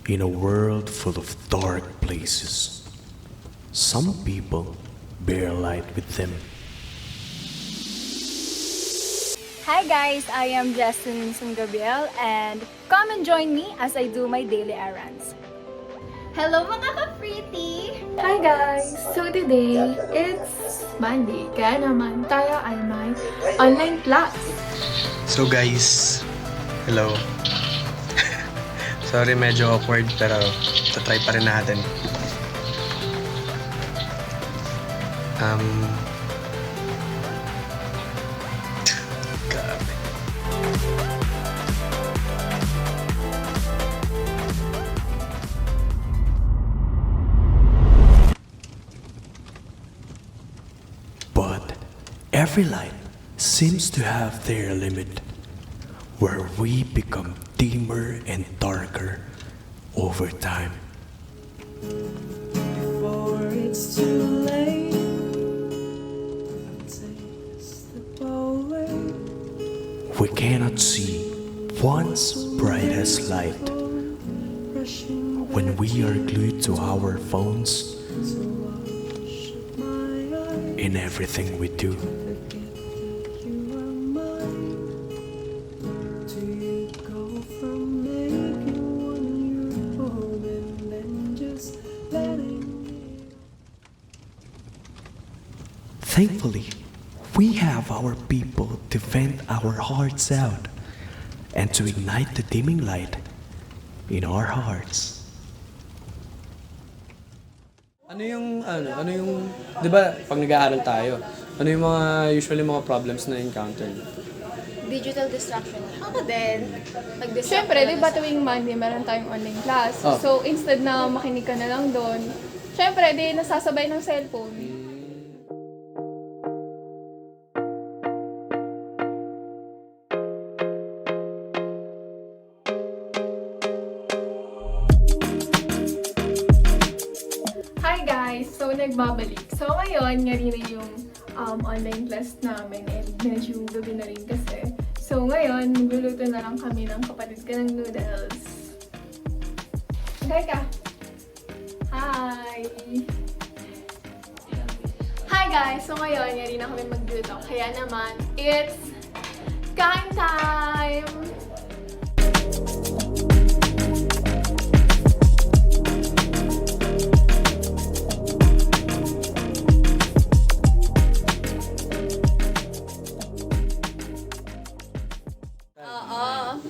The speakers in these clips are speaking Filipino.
In a world full of dark places, some people bear light with them. Hi guys, I am Justin San Gabriel and come and join me as I do my daily errands. Hello mga ka-pretty! Hi guys! So today, it's Monday, kaya naman tayo ay may online class. So guys, hello. Sorry, medyo awkward pero try pa rin natin. Grabe. But every light seems to have their limit, where we become dimmer and darker over time. Before it's too late, take a step away. We cannot see once bright as light Rushing when we are glued to our phones to wash my eyes, in everything we do. forget that you are mine. Do you go from making one your home and then just letting it? Thankfully, we have our people to vent our hearts out and to ignite the dimming light in our hearts. Ano yung, di ba, pag nag-aaral tayo, ano yung usually mga problems na encounter niyo? Digital distraction. Ako din. Nag-distract Siyempre, di talaga ba sa- tuwing Monday meron tayong online class? Oh. So, instead na makinig ka na lang doon, siyempre, di nasasabay ng cellphone. Hi guys! So, nagbabalik. So, ngayon, nga rin na yung online class namin and medyo gabi na rin kasi. So, ngayon, magluluto na lang kami ng kapatid ko ng noodles. Hi ka! Hi! Hi guys! So, ngayon, nga rin na kami magluto. Kaya naman, it's kain time!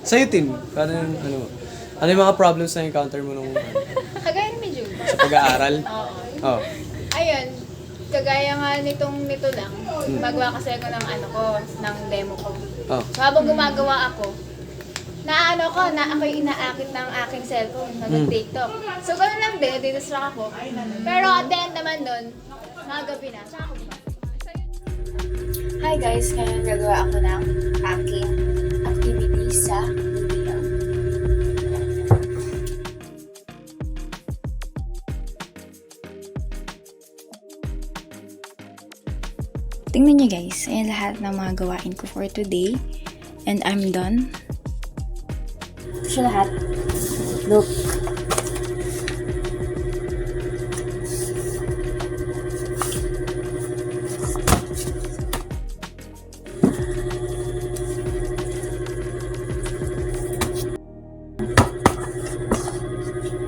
Sa'yo, Tin, ano yung mga problems na encounter mo nung Kagaya ni Medyo. sa pag-aaral? Oo. Oh. Ayun, kagaya nga nito lang. Magawa kasi ako ng ng demo ko. Oh. So, habang gumagawa ako, ako'y inaakit ng aking cellphone, nag-TikTok. So, gano'n lang din, nadidistract ako. Pero at the end naman nun, gabi na. Tsaka ako ba? Hi guys, ngayon gagawa ako ng aking activity sa video. Tingnan nyo guys, ayan lahat ng mga gawain ko for today. And I'm done. Ito siya lahat. Look.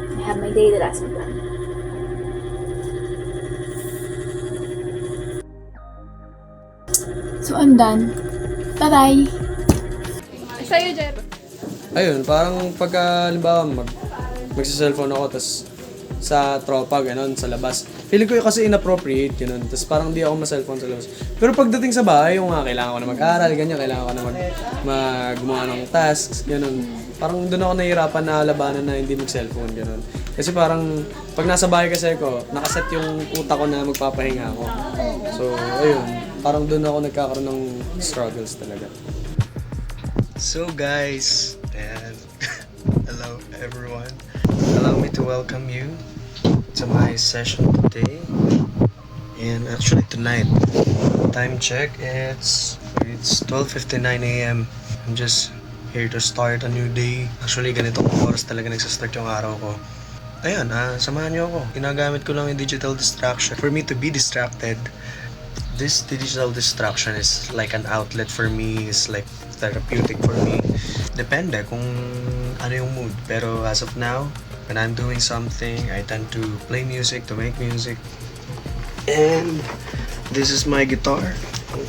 I have my daily lesson plan. So I'm done. Bye-bye! Sa'yo, Jer. Ayun, parang pagka, halimbawa, magsa-cellphone ako, tas sa tropa, gano'n, sa labas. Feeling ko yung kasi inappropriate, gano'n. Tas parang di ako ma-cellphone sa labas. Pero pagdating sa bahay, yung kailangan ko na mag-aral, ganyan, kailangan ko na gumawa ng tasks, gano'n. Parang doon ako nahihirapan na labanan na hindi mag-cellphone, gano'n. Kasi parang, pag nasa bahay kasi ako, nakaset yung utak ko na magpapahinga ako. So, ayun, parang doon ako nagkakaroon ng struggles talaga. So guys, and hello everyone. Allow me to welcome you to my session today. And actually tonight, time check, it's 12:59 a.m. I'm just here to start a new day. Actually, ganitong oras talaga nagsastart yung araw ko. Ayan, samahan niyo ako. Ginagamit ko lang yung digital distraction for me to be distracted. This digital distraction is like an outlet for me, is like therapeutic for me. Depende kung ano yung mood. Pero as of now, when I'm doing something, I tend to play music, to make music. And this is my guitar.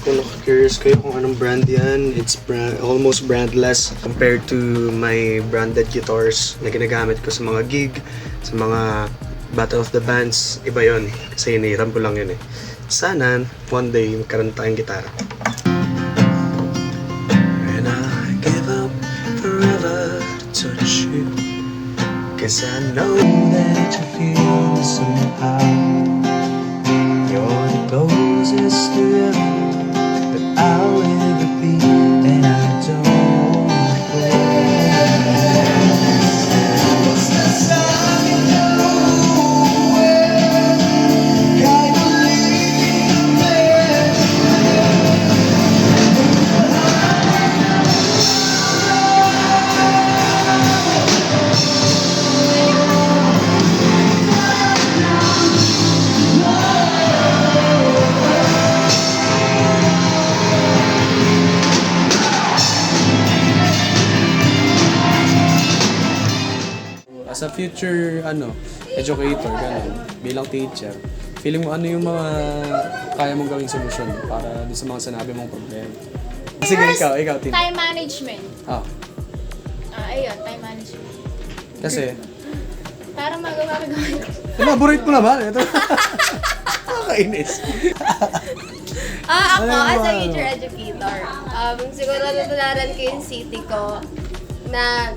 Kung curious kayo kung anong brand yan, it's almost brandless compared to my branded guitars na ginagamit ko sa mga gig, sa mga Battle of the Bands. Iba yun, kasi hiniram ko lang yun eh. Sana, one day, magkaroon tayong gitara. When I give up forever to touch you, 'cause I know that you feel somehow. You're the closest to heaven that I'll ever be, and I don't as a future educator, ganun, bilang teacher, feeling mo ano yung mga kaya mong gawing solusyon para dun sa mga sinabi mong problema? Sige, ikaw, team. Time management. Ayun, time management. kasi, Para magawa ko gawin ko. elaborate mo naman. Ito. Nakakainis. Ako, Ano yung as a mga- future educator, siguro natularan ko yung city ko na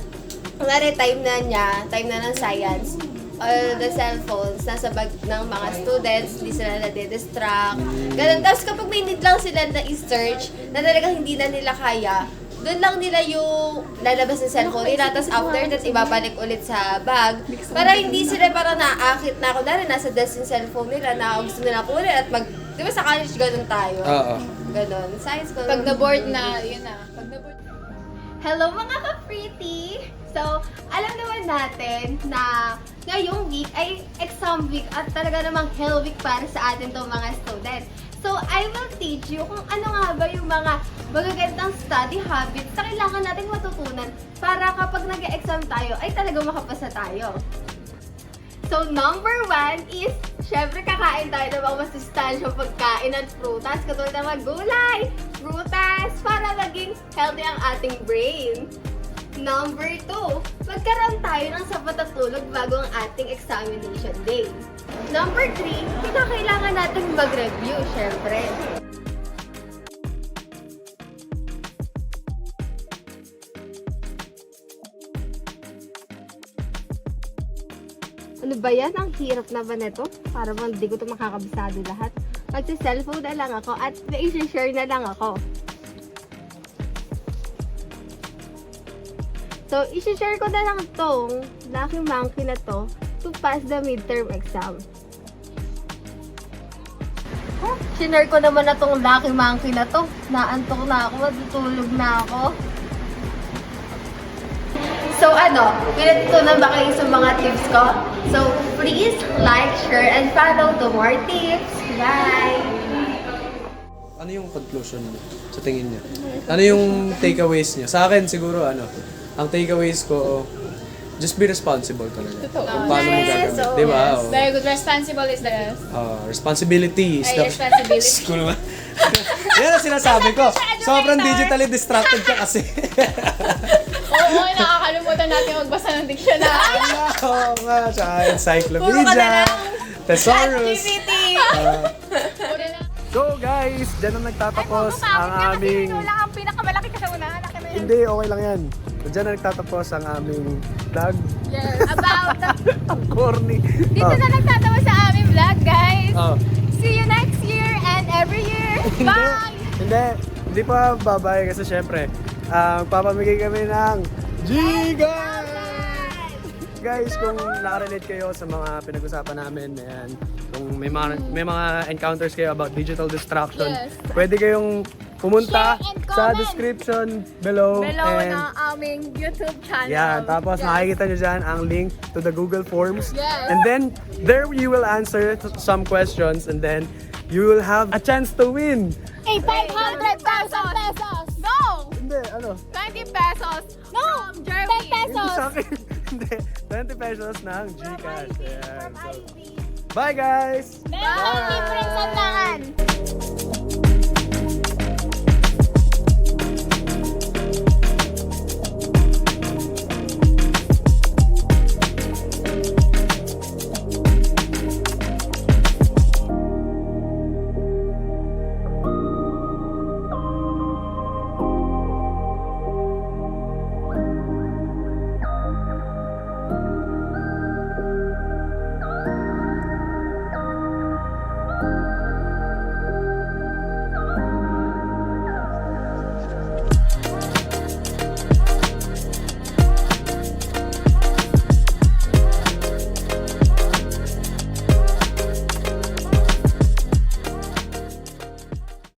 kunwari time na ng science, all the cellphones nasa bag ng mga students, hindi sila nade-distract. Ganun. Tapos kapag may need lang sila na i-search, na talagang hindi na nila kaya, doon lang nila yung lalabas ng cellphone nila, tapos after that, ibabalik ulit sa bag. Para hindi sila parang naaakit na, kunwari nasa desk yung cellphone nila, na gusto nila kunin at di ba sa college ganun tayo? Oo. Ganon. Science ko. Pag na-board na, yun na. Pag na-board Hello mga ka-pretty! So, alam naman natin na ngayong week ay exam week at talaga namang hell week para sa atin to mga students. So, I will teach you kung ano nga ba yung mga magagandang study habits na kailangan nating matutunan para kapag nag-exam tayo ay talaga makapasa tayo. So, number 1 is, syempre kakain tayo ng mga masustansyong pagkain at prutas, katulad ng mga gulay, prutas, para maging healthy ang ating brain. Number 2, magkaroon tayo ng sapat na tulog bago ang ating examination day. Number 3, kinakailangan natin mag-review, syempre. Ano ba yan? Ang hirap na ba nito? Para bang di ko ito makakabisado lahat. Magsi-cellphone na lang ako at i-share na lang ako. So, i-share ko na lang tong Lucky Monkey na to pass the midterm exam. Shinare ko naman na tong Lucky Monkey na to. Naantok na ako, matutulog na ako. So pinatutunan ba kayo sa mga tips ko? So please like, share, and follow to more tips. Bye! Ano yung conclusion niyo sa tingin niyo? Ano yung takeaways niyo? Sa akin siguro ang takeaways ko, just be responsible talaga. Kung paano mo gagamit. so, Di ba? Yes. Very good. Responsible is the best. Responsibility is Ay, responsibility. School ba? Yan ang sinasabi ko. Sobrang digitally distracted ka kasi. Oo, nakakalimutan natin magbasa ng dictionary. Oo nga, tsaka Puro ka na encyclopedia, lang. thesaurus. Puro na. So guys, dyan na nagtatapos ang aming... Wala ang pinakamalaki ka sa unahan. Hindi, okay lang yan. Dyan na nagtatapos ang aming vlog. Yes. About Ang corny. Dito na nagtatawa sa aming vlog, guys. Oh. See you next year and every year. Bye! Hindi pa babay kasi syempre, papamigay kami ng Giga! Guys, kung nakarelate kayo sa mga pinag-usapan namin, ayan, kung may mga encounters kayo about digital distraction, Yes. pwede kayong pumunta Share and sa comment. description below. Below and ng aming YouTube channel. yeah, tapos makikita nyo dyan ang link to the Google Forms. Yes. And then, there you will answer some questions and then you will have a chance to win. Hey, 500,000 pesos! No! Hindi, ano? 20 pesos No! from Jeremy. 10 pesos! Sa akin, hindi. 20 pesos ng Gcash. Ayan. From So, Ivy. bye guys! Meron difference ang tangan.